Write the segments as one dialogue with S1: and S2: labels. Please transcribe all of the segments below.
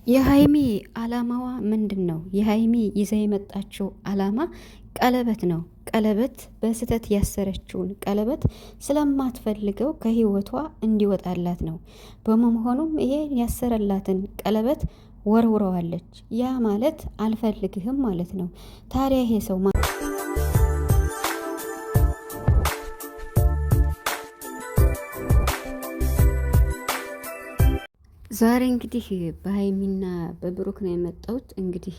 S1: የሀይሚ አላማዋ ምንድነው? የሀይሚ ይዛ የመጣችው አላማ ቀለበት ነው። ቀለበት በስህተት ያሰረችውን ቀለበት ስለማትፈልገው ከህይወቷ እንዲወጣላት ነው። በመሆኑም ይሄ ያሰረላትን ቀለበት ወርውረዋለች። ያ ማለት አልፈልግህም ማለት ነው። ታዲያ ይሄ ሰው ዛሬ እንግዲህ በሀይሚና በብሩክ ነው የመጣሁት። እንግዲህ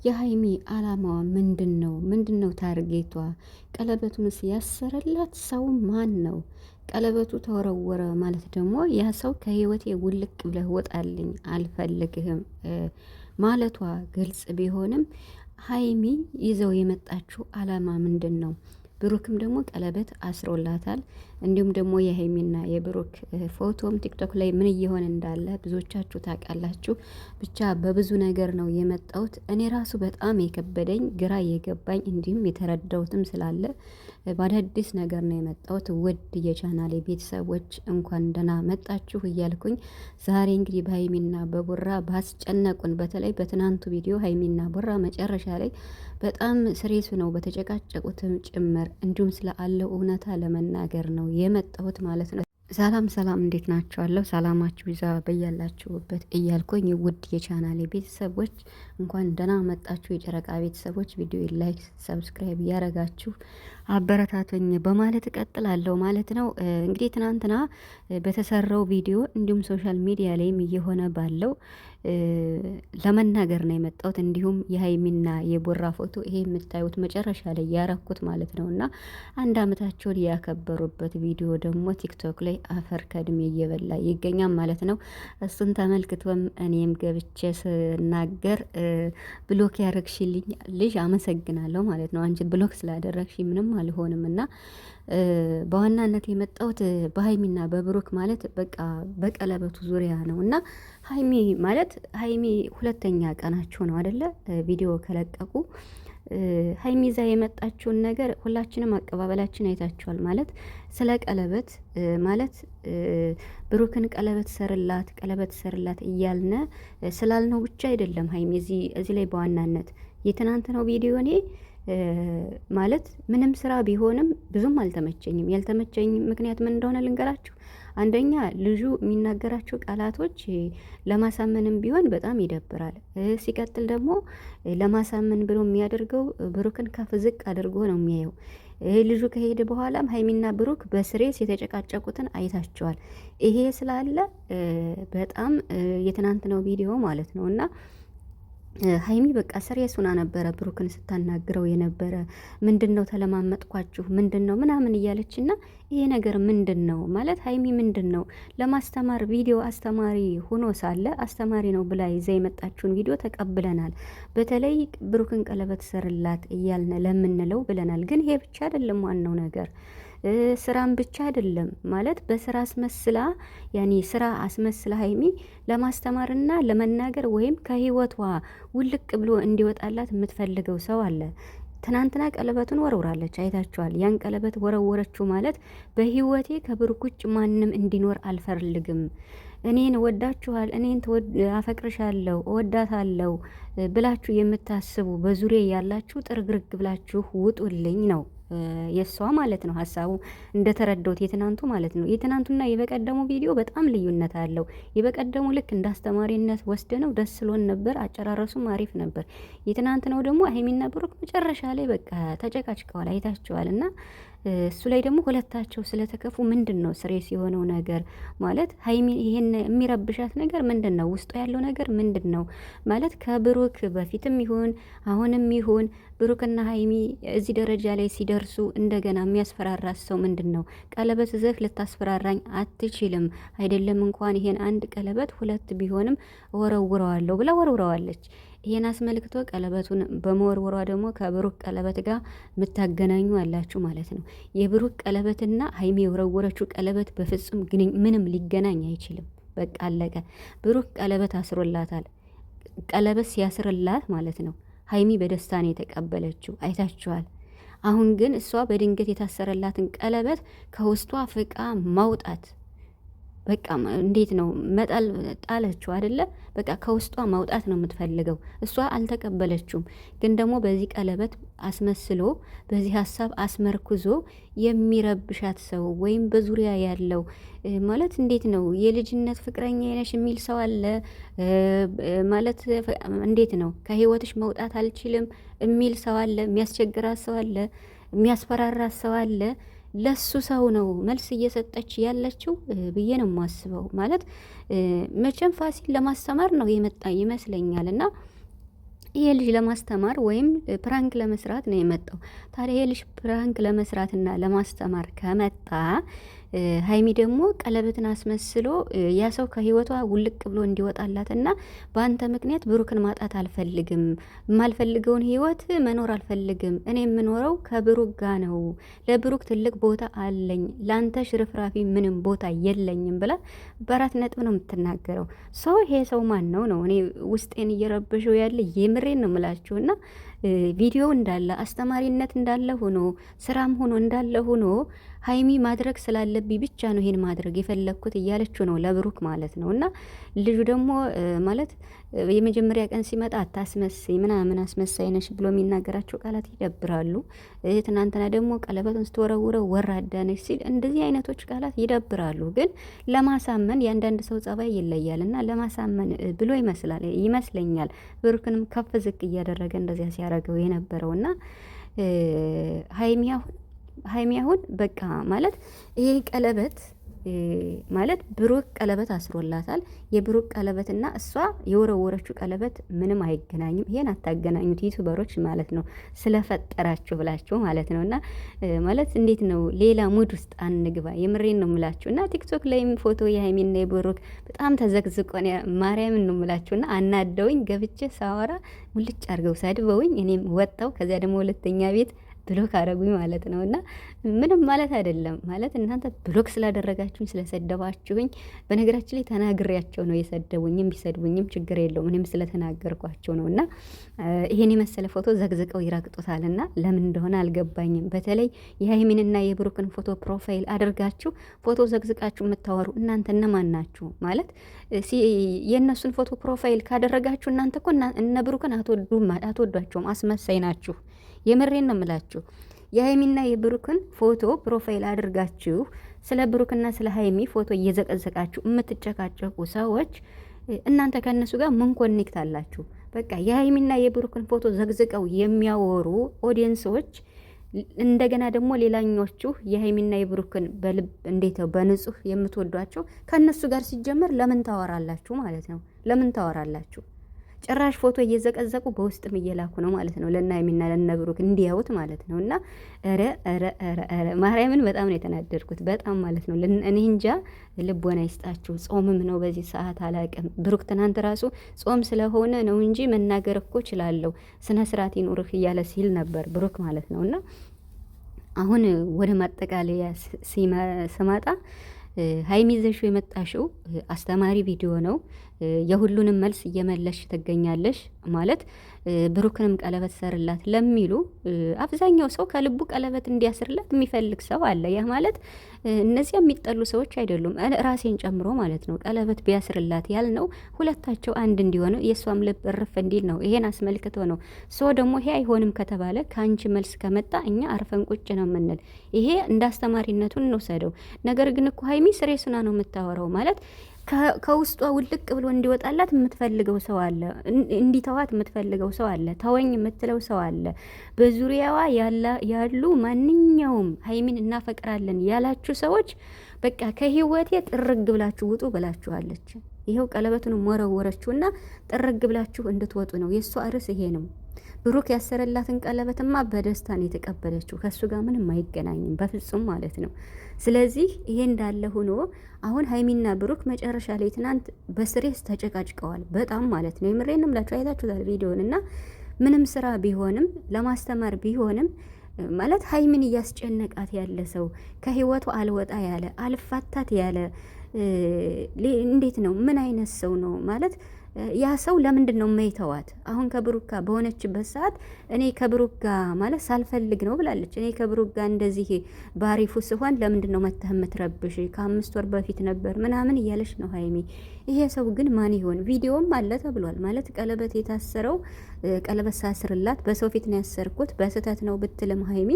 S1: የሀይሚ አላማዋ ምንድነው? ምንድነው ታርጌቷ? ቀለበቱንስ ያሰረላት ሰው ማን ነው? ቀለበቱ ተወረወረ ማለት ደግሞ ያ ሰው ከህይወቴ ውልቅ ብለህ ወጣልኝ አልፈልግህም ማለቷ ግልጽ ቢሆንም ሀይሚ ይዘው የመጣችው አላማ ምንድን ነው? ብሩክም ደግሞ ቀለበት አስሮላታል። እንዲሁም ደግሞ የሀይሚና የብሩክ ፎቶም ቲክቶክ ላይ ምን እየሆነ እንዳለ ብዙዎቻችሁ ታውቃላችሁ። ብቻ በብዙ ነገር ነው የመጣሁት። እኔ ራሱ በጣም የከበደኝ ግራ የገባኝ እንዲሁም የተረዳሁትም ስላለ በአዳዲስ ነገር ነው የመጣሁት። ውድ የቻናሌ ቤተሰቦች እንኳን ደህና መጣችሁ እያልኩኝ ዛሬ እንግዲህ በሀይሚና በቡራ ባስጨነቁን፣ በተለይ በትናንቱ ቪዲዮ ሀይሚና ቡራ መጨረሻ ላይ በጣም ስሬሱ ነው በተጨቃጨቁትም ጭምር እንዲሁም ስለ አለው እውነታ ለመናገር ነው የመጣሁት ማለት ነው። ሰላም ሰላም፣ እንዴት ናችኋለሁ? ሰላማችሁ ይዛ በያላችሁበት እያልኩኝ ውድ የቻናሌ ቤተሰቦች እንኳን ደህና መጣችሁ። የጨረቃ ቤተሰቦች ቪዲዮ ላይክ፣ ሰብስክራይብ እያረጋችሁ አበረታቶኝ በማለት እቀጥላለሁ ማለት ነው። እንግዲህ ትናንትና በተሰራው ቪዲዮ እንዲሁም ሶሻል ሚዲያ ላይም እየሆነ ባለው ለመናገር ነው የመጣሁት። እንዲሁም የሀይሚና የቦራ ፎቶ ይሄ የምታዩት መጨረሻ ላይ ያረኩት ማለት ነው እና አንድ አመታቸውን ያከበሩበት ቪዲዮ ደግሞ ቲክቶክ ላይ አፈር ከድሜ እየበላ ይገኛል ማለት ነው። እሱን ተመልክቶም እኔም ገብቼ ስናገር ብሎክ ያረግሽልኝ ልጅ አመሰግናለሁ ማለት ነው። አንቺ ብሎክ ስላደረግሽ ምንም አልሆንም እና በዋናነት የመጣሁት በሀይሚና በብሩክ ማለት በቃ በቀለበቱ ዙሪያ ነው እና ሀይሚ ማለት ሀይሚ ሁለተኛ ቀናቸው ነው አይደለ? ቪዲዮ ከለቀቁ ሀይሚ ይዛ የመጣችውን ነገር ሁላችንም አቀባበላችን አይታችኋል። ማለት ስለ ቀለበት ማለት ብሩክን ቀለበት ሰርላት እያልነ ስላልነው ብቻ አይደለም። ሀይሚ እዚህ ላይ በዋናነት የትናንት ነው ቪዲዮ እኔ ማለት ምንም ስራ ቢሆንም ብዙም አልተመቸኝም። ያልተመቸኝ ምክንያት ምን እንደሆነ ልንገራችሁ። አንደኛ ልጁ የሚናገራቸው ቃላቶች ለማሳመንም ቢሆን በጣም ይደብራል። ሲቀጥል ደግሞ ለማሳመን ብሎ የሚያደርገው ብሩክን ከፍ ዝቅ አድርጎ ነው የሚያየው። ልጁ ከሄደ በኋላም ሀይሚና ብሩክ በስሬስ የተጨቃጨቁትን አይታቸዋል። ይሄ ስላለ በጣም የትናንትናው ቪዲዮ ማለት ነው እና ሀይሚ በቃ ስሬስ ሆና ነበረ ብሩክን ስታናግረው የነበረ። ምንድነው ተለማመጥኳችሁ ምንድነው ምናምን እያለችና ይሄ ነገር ምንድነው ማለት ሀይሚ ምንድነው ለማስተማር ቪዲዮ አስተማሪ ሆኖ ሳለ አስተማሪ ነው ብላ ይዛ የመጣችውን ቪዲዮ ተቀብለናል። በተለይ ብሩክን ቀለበት ሰርላት እያልን ለምንለው ብለናል። ግን ይሄ ብቻ አይደለም ዋናው ነገር ስራም ብቻ አይደለም ማለት በስራ አስመስላ ያኔ ስራ አስመስላ ሀይሚ ለማስተማርና ለመናገር ወይም ከህይወቷ ውልቅ ብሎ እንዲወጣላት የምትፈልገው ሰው አለ። ትናንትና ቀለበቱን ወረውራለች፣ አይታችኋል። ያን ቀለበት ወረወረችው ማለት በህይወቴ ከብሩክ ውጭ ማንም እንዲኖር አልፈልግም፣ እኔን ወዳችኋል፣ እኔን አፈቅርሻለሁ፣ እወዳታለሁ ብላችሁ የምታስቡ በዙሪያ ያላችሁ ጥርግርግ ብላችሁ ውጡልኝ ነው የሷ ማለት ነው። ሀሳቡ እንደተረዳሁት የትናንቱ ማለት ነው። የትናንቱና የበቀደሙ ቪዲዮ በጣም ልዩነት አለው። የበቀደሙ ልክ እንደ አስተማሪነት ወስደነው ደስ ስሎን ነበር፣ አጨራረሱም አሪፍ ነበር። የትናንት ነው ደግሞ ሀይሚና ብሩክ መጨረሻ ላይ በቃ ተጨቃጭቀዋል፣ አይታችኋል። እና እሱ ላይ ደግሞ ሁለታቸው ስለተከፉ ምንድን ነው ስሬስ የሆነው ነገር ማለት ሀይሚ ይሄን የሚረብሻት ነገር ምንድን ነው? ውስጡ ያለው ነገር ምንድን ነው ማለት ከብሩክ በፊትም ይሁን አሁንም ይሁን ብሩክና ሀይሚ እዚህ ደረጃ ላይ ሲደርሱ እንደገና የሚያስፈራራት ሰው ምንድን ነው? ቀለበት ዘህ ልታስፈራራኝ አትችልም፣ አይደለም እንኳን ይሄን አንድ ቀለበት ሁለት ቢሆንም ወረውረዋለሁ ብላ ወረውረዋለች። ይሄን አስመልክቶ ቀለበቱን በመወርወሯ ደግሞ ከብሩክ ቀለበት ጋር የምታገናኙ አላችሁ ማለት ነው። የብሩክ ቀለበትና ሀይሚ የወረወረችው ቀለበት በፍጹም ምንም ሊገናኝ አይችልም። በቃ አለቀ። ብሩክ ቀለበት አስሮላታል። ቀለበት ሲያስርላት ማለት ነው ሀይሚ በደስታ ነው የተቀበለችው፣ አይታችኋል። አሁን ግን እሷ በድንገት የታሰረላትን ቀለበት ከውስጧ ፍቃ ማውጣት በቃ እንዴት ነው መጣል ጣለችው አይደለ? በቃ ከውስጧ ማውጣት ነው የምትፈልገው። እሷ አልተቀበለችውም። ግን ደግሞ በዚህ ቀለበት አስመስሎ በዚህ ሀሳብ አስመርኩዞ የሚረብሻት ሰው ወይም በዙሪያ ያለው ማለት እንዴት ነው የልጅነት ፍቅረኛ ነሽ የሚል ሰው አለ ማለት እንዴት ነው ከህይወትሽ መውጣት አልችልም የሚል ሰው አለ፣ የሚያስቸግራት ሰው አለ፣ የሚያስፈራራት ሰው አለ። ለሱ ሰው ነው መልስ እየሰጠች ያለችው ብዬ ነው የማስበው። ማለት መቼም ፋሲል ለማስተማር ነው የመጣ ይመስለኛል እና ይሄ ልጅ ለማስተማር ወይም ፕራንክ ለመስራት ነው የመጣው። ታዲያ ይሄ ልጅ ፕራንክ ለመስራትና ለማስተማር ከመጣ ሀይሚ ደግሞ ቀለበትን አስመስሎ ያ ሰው ከህይወቷ ውልቅ ብሎ እንዲወጣላትና በአንተ ምክንያት ብሩክን ማጣት አልፈልግም፣ የማልፈልገውን ህይወት መኖር አልፈልግም፣ እኔ የምኖረው ከብሩክ ጋ ነው፣ ለብሩክ ትልቅ ቦታ አለኝ፣ ለአንተ ሽርፍራፊ ምንም ቦታ የለኝም ብላ በአራት ነጥብ ነው የምትናገረው። ሰው ይሄ ሰው ማን ነው ነው? እኔ ውስጤን እየረበሸው ያለ የምሬን ነው የምላችሁና ቪዲዮ እንዳለ አስተማሪነት እንዳለ ሆኖ ስራም ሆኖ እንዳለ ሆኖ ሀይሚ ማድረግ ስላለብኝ ብቻ ነው ይሄን ማድረግ የፈለግኩት እያለችው ነው ለብሩክ ማለት ነው። እና ልጁ ደግሞ ማለት የመጀመሪያ ቀን ሲመጣ አታስመስይ ምናምን አስመሳይ ነሽ ብሎ የሚናገራቸው ቃላት ይደብራሉ። ትናንትና ደግሞ ቀለበቱን ስትወረውረው ወራዳ ነሽ ሲል እንደዚህ አይነቶች ቃላት ይደብራሉ። ግን ለማሳመን የአንዳንድ ሰው ጸባይ ይለያል እና ለማሳመን ብሎ ይመስለኛል ብሩክንም ከፍ ዝቅ እያደረገ እንደዚያ ሲያደርገው የነበረው እና ሀይሚ አሁን በቃ ማለት ይሄ ቀለበት ማለት ብሩክ ቀለበት አስሮላታል። የብሩክ ቀለበትና እሷ የወረወረችው ቀለበት ምንም አይገናኝም። ይሄን አታገናኙት ዩቱበሮች ማለት ነው፣ ስለፈጠራችሁ ብላችሁ ማለት ነው። እና ማለት እንዴት ነው ሌላ ሙድ ውስጥ አንግባ። የምሬን ነው የምላችሁ። እና ቲክቶክ ላይም ፎቶ የሀይሚና የብሩክ በጣም ተዘግዝቆ ማርያምን ነው የምላችሁና አናደውኝ ገብቼ ሳወራ ሙልጭ አድርገው ሰድበውኝ እኔም ወጣው። ከዚያ ደግሞ ሁለተኛ ቤት ብሎክ አረጉኝ ማለት ነው። እና ምንም ማለት አይደለም ማለት እናንተ ብሎክ ስላደረጋችሁኝ ስለሰደባችሁኝ፣ በነገራችን ላይ ተናግሬያቸው ነው የሰደቡኝም ቢሰድቡኝም ችግር የለውም እኔም ስለተናገርኳቸው ነው። እና ይሄን የመሰለ ፎቶ ዘግዝቀው ይረግጡታል እና ለምን እንደሆነ አልገባኝም። በተለይ የሀይሚንና የብሩክን ፎቶ ፕሮፋይል አድርጋችሁ ፎቶ ዘግዝቃችሁ የምታወሩ እናንተ እነማን ናችሁ? ማለት የእነሱን ፎቶ ፕሮፋይል ካደረጋችሁ እናንተ እኮ እነ ብሩክን አትወዷቸውም፣ አስመሳይ ናችሁ። የምሬን ነው የምላችሁ። የሀይሚና የብሩክን ፎቶ ፕሮፋይል አድርጋችሁ ስለ ብሩክና ስለ ሀይሚ ፎቶ እየዘቀዘቃችሁ የምትጨቃጨቁ ሰዎች እናንተ ከእነሱ ጋር ምን ኮኔክት አላችሁ? በቃ የሀይሚና የብሩክን ፎቶ ዘግዝቀው የሚያወሩ ኦዲየንሶች፣ እንደገና ደግሞ ሌላኞቹ የሀይሚና የብሩክን በልብ እንዴት ነው በንጹህ የምትወዷቸው ከእነሱ ጋር ሲጀመር ለምን ታወራላችሁ ማለት ነው? ለምን ታወራላችሁ? ጭራሽ ፎቶ እየዘቀዘቁ በውስጥም እየላኩ ነው ማለት ነው ለና ሀይሚና ለነ ብሩክ እንዲያዩት ማለት ነው። እና ኧረ ማርያምን በጣም ነው የተናደድኩት፣ በጣም ማለት ነው። እኔ እንጃ ልቦና ይስጣችሁ። ጾምም ነው በዚህ ሰዓት አላቅም። ብሩክ ትናንት ራሱ ጾም ስለሆነ ነው እንጂ መናገር እኮ እችላለሁ ስነ ስርዓት ይኑርህ እያለ ሲል ነበር ብሩክ ማለት ነው። እና አሁን ወደ ማጠቃለያ ስመጣ ሀይሚ ይዘሽው የመጣሽው አስተማሪ ቪዲዮ ነው። የሁሉንም መልስ እየመለሽ ትገኛለሽ ማለት ብሩክንም ቀለበት ሰርላት ለሚሉ አብዛኛው ሰው ከልቡ ቀለበት እንዲያስርላት የሚፈልግ ሰው አለ። ያ ማለት እነዚያ የሚጠሉ ሰዎች አይደሉም፣ ራሴን ጨምሮ ማለት ነው። ቀለበት ቢያስርላት ያልነው ሁለታቸው አንድ እንዲሆኑ የእሷም ልብ እርፍ እንዲል ነው። ይሄን አስመልክቶ ነው። ሰው ደግሞ ይሄ አይሆንም ከተባለ ከአንቺ መልስ ከመጣ እኛ አርፈን ቁጭ ነው የምንል። ይሄ እንደ አስተማሪነቱን እንውሰደው። ነገር ግን እኮ ሀይሚ ስሬሱና ነው የምታወራው ማለት ከውስጧ ውልቅ ብሎ እንዲወጣላት የምትፈልገው ሰው አለ። እንዲተዋት የምትፈልገው ሰው አለ። ተወኝ የምትለው ሰው አለ። በዙሪያዋ ያሉ ማንኛውም ሀይሚን እናፈቅራለን ያላችሁ ሰዎች በቃ ከህይወቴ ጥርግ ብላችሁ ውጡ ብላችኋለች። ይኸው ቀለበቱን ወረወረችውና ጥርግ ብላችሁ እንድትወጡ ነው። የእሷ ርዕስ ይሄ ነው። ብሩክ ያሰረላትን ቀለበትማ በደስታን የተቀበለችው ከሱ ጋር ምንም አይገናኝም በፍጹም ማለት ነው። ስለዚህ ይሄ እንዳለ ሆኖ አሁን ሀይሚና ብሩክ መጨረሻ ላይ ትናንት በስሬስ ተጨቃጭቀዋል በጣም ማለት ነው። የምሬን እምላችሁ አይታችሁታል ቪዲዮን እና ምንም ስራ ቢሆንም ለማስተማር ቢሆንም ማለት ሀይሚን እያስጨነቃት ያለ ሰው ከህይወቱ አልወጣ ያለ አልፋታት ያለ እንዴት ነው? ምን አይነት ሰው ነው ማለት ያ ሰው ለምንድን ነው የማይተዋት? አሁን ከብሩክ ጋር በሆነችበት ሰዓት እኔ ከብሩክ ጋር ማለት ሳልፈልግ ነው ብላለች። እኔ ከብሩክ ጋር እንደዚህ ባሪፉ ስሆን ለምንድን ነው መተህ የምትረብሽ? ከ5 ወር በፊት ነበር ምናምን እያለች ነው ሀይሚ። ይሄ ሰው ግን ማን ይሆን? ቪዲዮም አለ ተብሏል። ማለት ቀለበት የታሰረው ቀለበት ሳስርላት በሰው ፊት ነው ያሰርኩት በስህተት ነው ብትልም ሀይሚ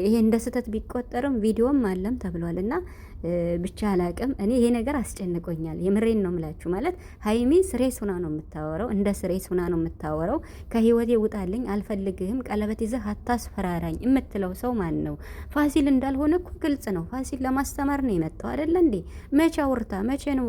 S1: ይሄ እንደ ስህተት ቢቆጠርም ቪዲዮም አለም ተብሏል። እና ብቻ አላቅም እኔ ይሄ ነገር አስጨንቆኛል። የምሬን ነው ምላችሁ። ማለት ሀይሚ ስሬስ ሁና ነው የምታወራው፣ እንደ ስሬስ ሁና ነው የምታወራው። ከህይወቴ ውጣልኝ፣ አልፈልግህም፣ ቀለበት ይዘህ አታስፈራራኝ የምትለው ሰው ማን ነው? ፋሲል እንዳልሆነ እኮ ግልጽ ነው። ፋሲል ለማስተማር ነው የመጣው አይደለ እንዴ? መቼ አውርታ መቼ ነው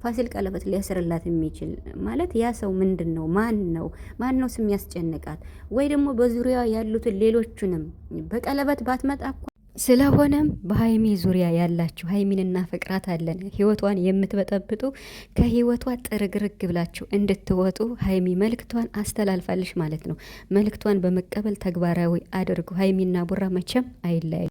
S1: ፋሲል ቀለበት ሊያስርላት የሚችል? ማለት ያ ሰው ምንድን ነው? ማን ነው? ማን ነው ስም ያስጨንቃት? ወይ ደግሞ በዙሪያ ያሉትን ሌሎቹንም በቀለበት ባትመጣ እኮ። ስለሆነም በሀይሚ ዙሪያ ያላችሁ ሀይሚን እናፈቅራታለን ህይወቷን የምትበጠብጡ ከህይወቷ ጥርግርግ ብላችሁ እንድትወጡ ሀይሚ መልክቷን አስተላልፋለች ማለት ነው። መልክቷን በመቀበል ተግባራዊ አድርጉ። ሀይሚና ቡራ መቼም አይለያዩ።